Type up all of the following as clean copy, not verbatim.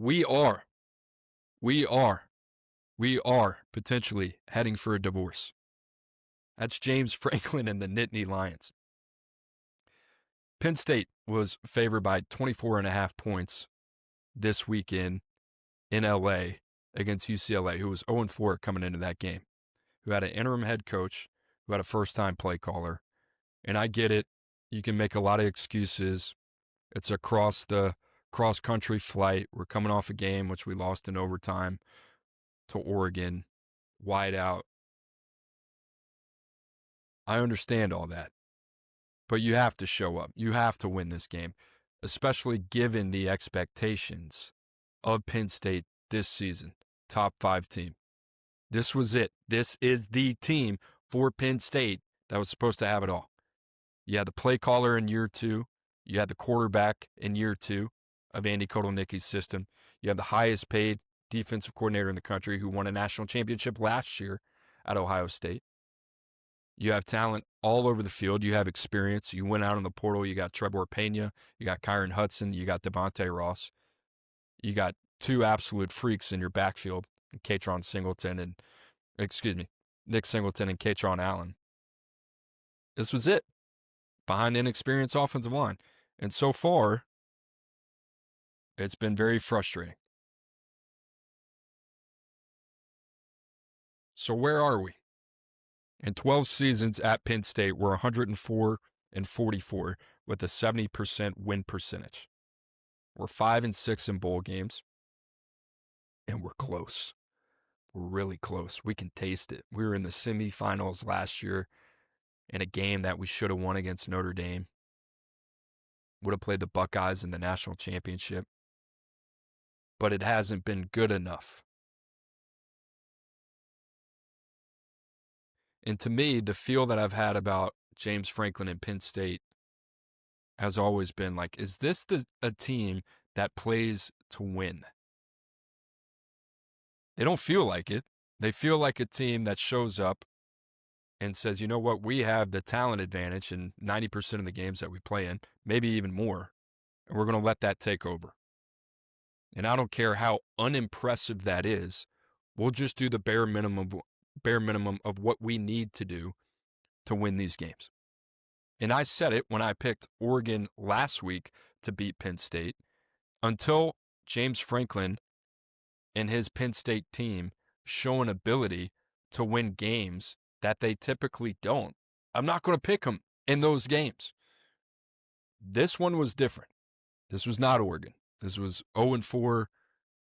we are, we are, we are potentially heading for a divorce. That's James Franklin and the Nittany Lions. Penn State was favored by 24.5 points this weekend in LA against UCLA, who was 0-4 coming into that game, who had an interim head coach, who had a first-time play caller. And I get it. You can make a lot of excuses. It's across the cross-country flight. We're coming off a game which we lost in overtime to Oregon, wide out. I understand all that. But you have to show up. You have to win this game, especially given the expectations of Penn State this season. Top 5 team. This was it. This is the team for Penn State that was supposed to have it all. You had the play caller in year 2. You had the quarterback in year 2 of Andy Kotelnicki's system. You have the highest paid defensive coordinator in the country who won a national championship last year at Ohio State. You have talent all over the field. You have experience. You went out in the portal. You got Trevor Petagna. You got Kyron Hudson. You got Devontae Ross. You got 2 absolute freaks in your backfield, Nick Singleton and Katron Allen. This was it. Behind inexperienced offensive line. And so far, it's been very frustrating. So where are we? In 12 seasons at Penn State, we're 104-44 with a 70% win percentage. We're 5-6 in bowl games, and we're close. We're really close. We can taste it. We were in the semifinals last year in a game that we should have won against Notre Dame. Would have played the Buckeyes in the national championship. But it hasn't been good enough. And to me, the feel that I've had about James Franklin and Penn State has always been like, is this a team that plays to win? They don't feel like it. They feel like a team that shows up and says, you know what, we have the talent advantage in 90% of the games that we play in, maybe even more, and we're going to let that take over. And I don't care how unimpressive that is. We'll just do the bare minimum of what we need to do to win these games. And I said it when I picked Oregon last week to beat Penn State. Until James Franklin and his Penn State team show an ability to win games that they typically don't, I'm not going to pick them in those games. This one was different. This was not Oregon. This was 0-4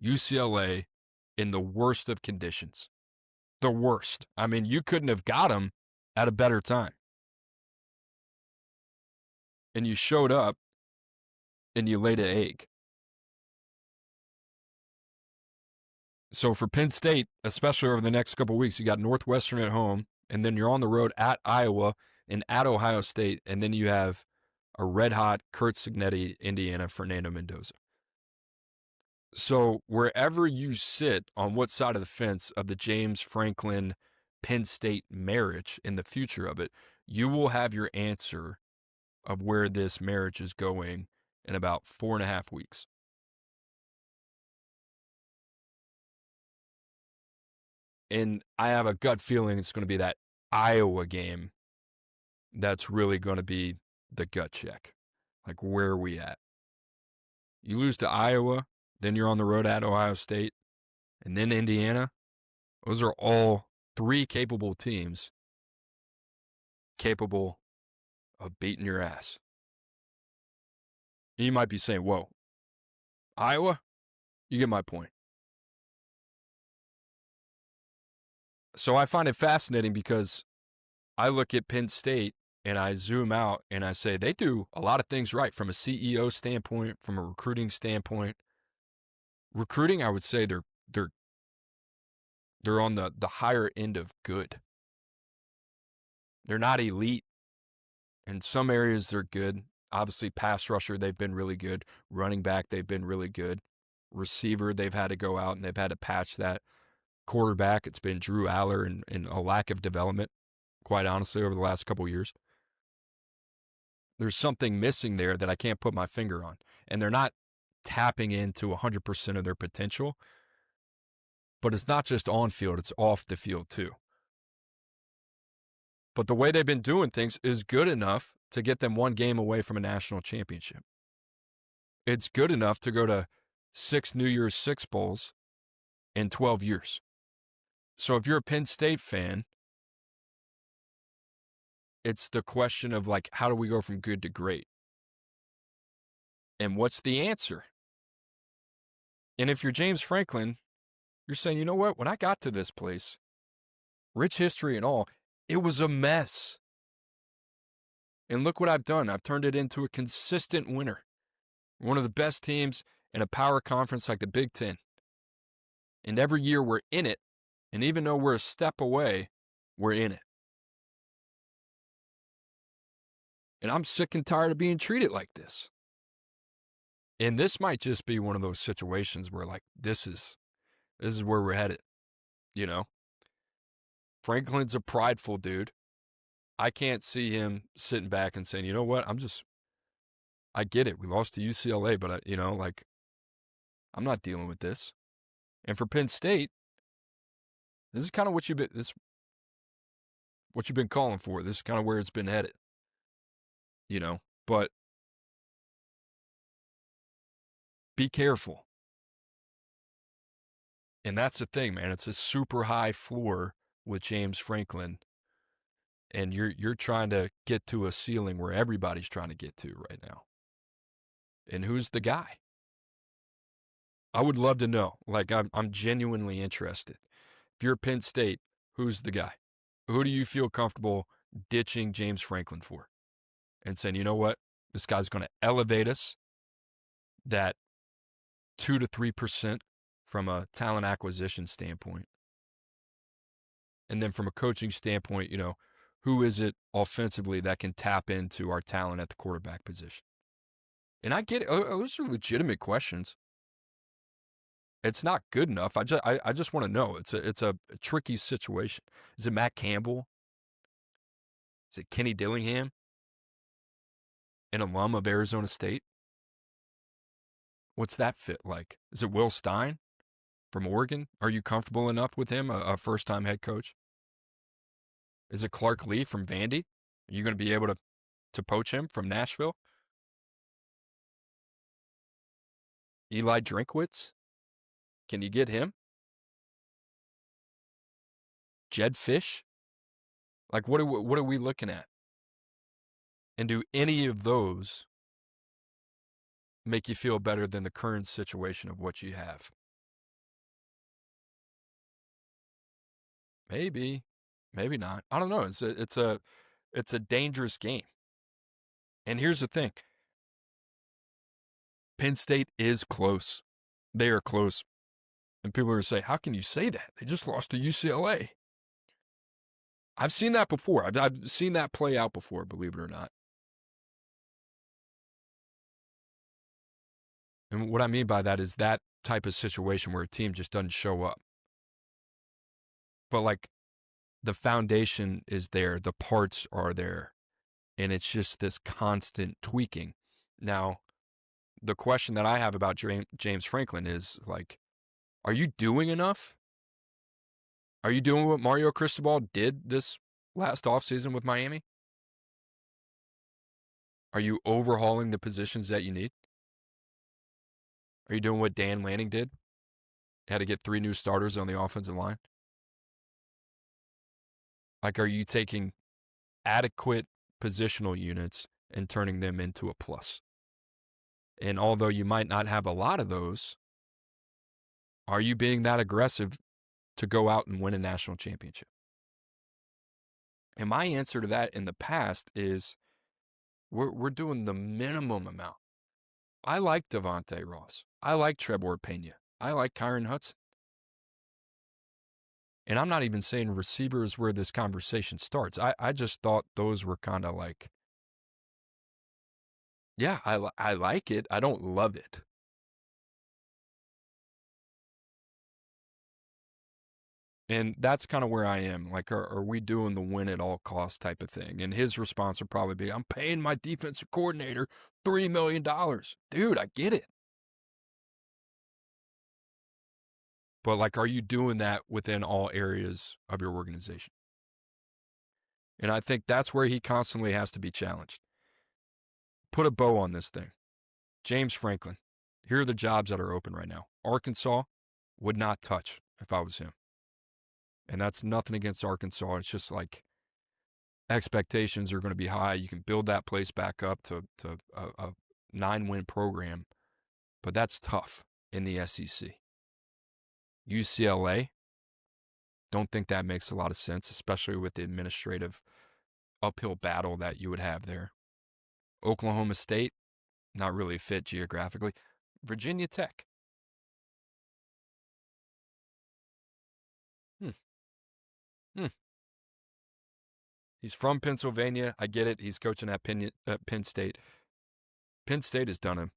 UCLA in the worst of conditions. The worst. I mean, you couldn't have got them at a better time. And you showed up and you laid an egg. So for Penn State, especially over the next couple of weeks, you got Northwestern at home, and then you're on the road at Iowa and at Ohio State, and then you have a red-hot Kurt Signetti, Indiana, Fernando Mendoza. So wherever you sit on what side of the fence of the James Franklin Penn State marriage in the future of it, you will have your answer of where this marriage is going in about 4.5 weeks. And I have a gut feeling it's going to be that Iowa game that's really going to be the gut check. Like, where are we at? You lose to Iowa, then you're on the road at Ohio State, and then Indiana. Those are all 3 capable teams capable of beating your ass. You might be saying, whoa, Iowa? You get my point. So I find it fascinating because I look at Penn State and I zoom out and I say they do a lot of things right from a CEO standpoint, from a recruiting standpoint. Recruiting, I would say they're on the higher end of good. They're not elite. In some areas, they're good. Obviously, pass rusher, they've been really good. Running back, they've been really good. Receiver, they've had to go out and they've had to patch that. Quarterback, it's been Drew Aller and a lack of development, quite honestly, over the last couple of years. There's something missing there that I can't put my finger on. And they're not tapping into 100% of their potential. But it's not just on field, it's off the field too. But the way they've been doing things is good enough to get them one game away from a national championship. It's good enough to go to 6 New Year's Six Bowls in 12 years. So if you're a Penn State fan, it's the question of, like, how do we go from good to great? And what's the answer? And if you're James Franklin, you're saying, you know what? When I got to this place, rich history and all, it was a mess. And look what I've done. I've turned it into a consistent winner. One of the best teams in a power conference like the Big Ten. And every year we're in it. And even though we're a step away, we're in it. And I'm sick and tired of being treated like this. And this might just be one of those situations where, like, this is where we're headed, you know? Franklin's a prideful dude. I can't see him sitting back and saying, you know what, I get it. We lost to UCLA, but, I'm not dealing with this. And for Penn State, this is kind of what you've been calling for. This is kind of where it's been headed, but be careful. And that's the thing, man. It's a super high floor with James Franklin, and you're trying to get to a ceiling where everybody's trying to get to right now. And who's the guy? I would love to know. Like, I'm genuinely interested. If you're Penn State, who's the guy? Who do you feel comfortable ditching James Franklin for? And saying, you know what? This guy's going to elevate us that 2 to 3% from a talent acquisition standpoint. And then from a coaching standpoint, who is it offensively that can tap into our talent at the quarterback position? And I get it. Those are legitimate questions. It's not good enough. I just want to know. It's a tricky situation. Is it Matt Campbell? Is it Kenny Dillingham, an alum of Arizona State? What's that fit like? Is it Will Stein from Oregon? Are you comfortable enough with him, a first-time head coach? Is it Clark Lee from Vandy? Are you going to be able to poach him from Nashville? Eli Drinkwitz? Can you get him? Jed Fish? Like, what are we looking at? And do any of those make you feel better than the current situation of what you have? Maybe, maybe not. I don't know. It's a dangerous game. And here's the thing. Penn State is close. They are close. And people are going to say, how can you say that? They just lost to UCLA. I've seen that before. I've seen that play out before, believe it or not. And what I mean by that is that type of situation where a team just doesn't show up. But, like, the foundation is there. The parts are there. And it's just this constant tweaking. Now, the question that I have about James Franklin is, like, are you doing enough? Are you doing what Mario Cristobal did this last offseason with Miami? Are you overhauling the positions that you need? Are you doing what Dan Lanning did? Had to get 3 new starters on the offensive line? Like, are you taking adequate positional units and turning them into a plus? And although you might not have a lot of those, are you being that aggressive to go out and win a national championship? And my answer to that in the past is we're doing the minimum amount. I like Devontae Ross. I like Trevor Pena. I like Kyron Hudson. And I'm not even saying receiver is where this conversation starts. I just thought those were kind of like, yeah, I like it. I don't love it. And that's kind of where I am. Like, are we doing the win at all costs type of thing? And his response would probably be, I'm paying my defensive coordinator $3 million. Dude, I get it. But, like, are you doing that within all areas of your organization? And I think that's where he constantly has to be challenged. Put a bow on this thing. James Franklin, here are the jobs that are open right now. Arkansas would not touch if I was him. And that's nothing against Arkansas. It's just like expectations are going to be high. You can build that place back up to a 9-win program, but that's tough in the SEC. UCLA, don't think that makes a lot of sense, especially with the administrative uphill battle that you would have there. Oklahoma State, not really fit geographically. Virginia Tech. Hmm. Hmm. He's from Pennsylvania. I get it. He's coaching at Penn State. Penn State has done a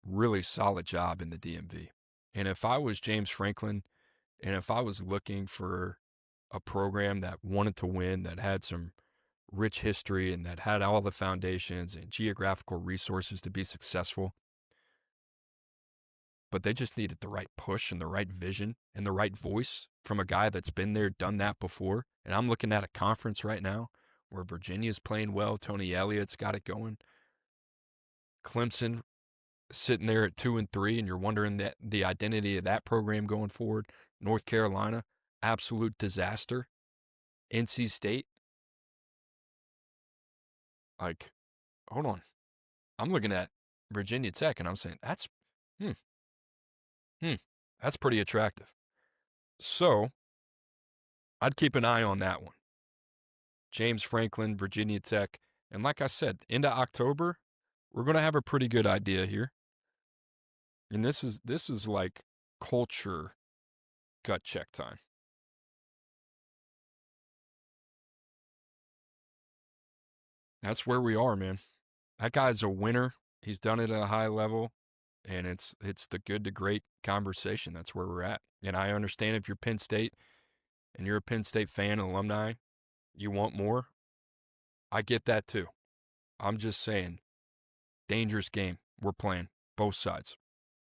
really solid job in the DMV. And if I was James Franklin, and if I was looking for a program that wanted to win, that had some rich history and that had all the foundations and geographical resources to be successful, but they just needed the right push and the right vision and the right voice from a guy that's been there, done that before. And I'm looking at a conference right now where Virginia's playing well. Tony Elliott's got it going. Clemson sitting there at 2-3, and you're wondering that the identity of that program going forward. North Carolina, absolute disaster. NC State, like, hold on. I'm looking at Virginia Tech, and I'm saying that's that's pretty attractive. So I'd keep an eye on that one. James Franklin, Virginia Tech. And like I said, into October, we're going to have a pretty good idea here. And this is like culture gut check time. That's where we are, man. That guy's a winner. He's done it at a high level, and it's the good to great conversation. That's where we're at. And I understand if you're Penn State and you're a Penn State fan, alumni, you want more. I get that too. I'm just saying, dangerous game we're playing, both sides.